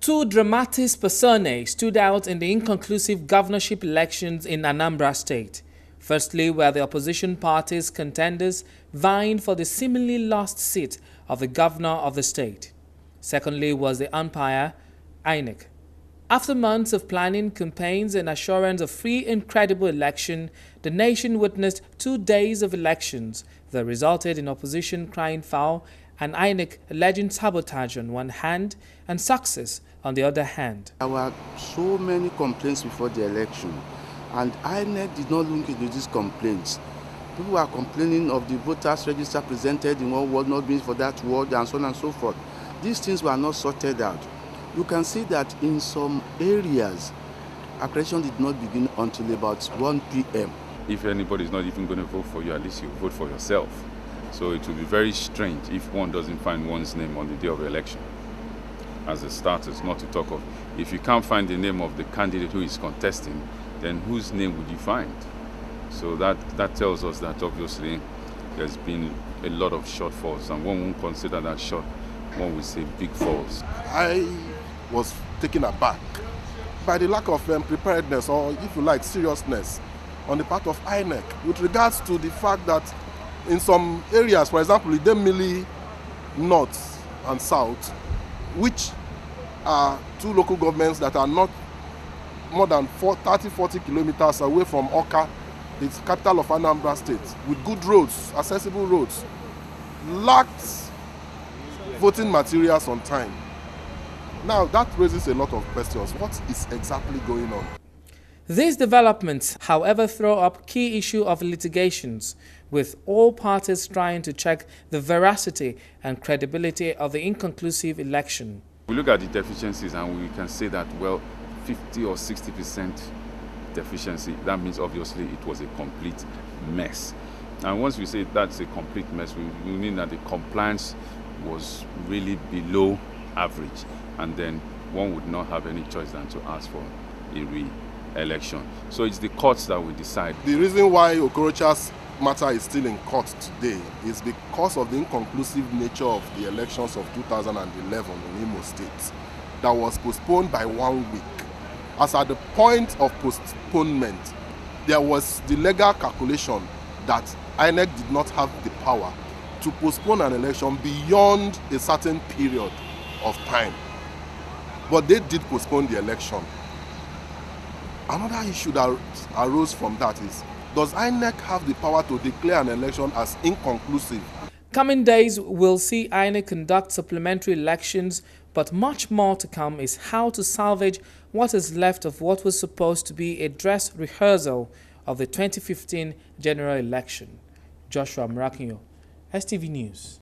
Two dramatis personae stood out in the inconclusive governorship elections in Anambra State. Firstly were the opposition parties' contenders vying for the seemingly lost seat of the governor of the state. Secondly was the umpire, INEC. After months of planning, campaigns and assurance of free and credible election, the nation witnessed 2 days of elections that resulted in opposition crying foul and INEC alleging sabotage on one hand and success on the other hand. There were so many complaints before the election, and INEC did not look into these complaints. People were complaining of the voters register presented in one ward not being for that ward and so on and so forth. These things were not sorted out. You can see that in some areas, accreditation did not begin until about 1 p.m. If anybody is not even going to vote for you, at least you vote for yourself. So it will be very strange if one doesn't find one's name on the day of election. As a starters, not to talk of, if you can't find the name of the candidate who is contesting, then whose name would you find? So that tells us that obviously there's been a lot of shortfalls, and one won't consider that short, one would say big falls. I was taken aback by the lack of preparedness, or if you like, seriousness on the part of INEC with regards to the fact that in some areas, for example, Idemili North and South, which are two local governments that are not more than 30-40 kilometers away from Oka, the capital of Anambra State, with good roads, accessible roads, lacked voting materials on time. Now that raises a lot of questions. What is exactly going on? These developments, however, throw up key issue of litigations, with all parties trying to check the veracity and credibility of the inconclusive election. We look at the deficiencies and we can say that, well, 50 or 60% deficiency, that means obviously it was a complete mess. And once we say that's a complete mess, we mean that the compliance was really below average, and then one would not have any choice than to ask for a re-election. So it's the courts that will decide. The reason why Okorocha's matter is still in court today is because of the inconclusive nature of the elections of 2011 in Imo State that was postponed by 1 week. As at the point of postponement, there was the legal calculation that INEC did not have the power to postpone an election beyond a certain period of time. But they did postpone the election. Another issue that arose from that is, does INEC have the power to declare an election as inconclusive? Coming days will see INEC conduct supplementary elections, but much more to come is how to salvage what is left of what was supposed to be a dress rehearsal of the 2015 general election. Joshua Murakinyo, STV News.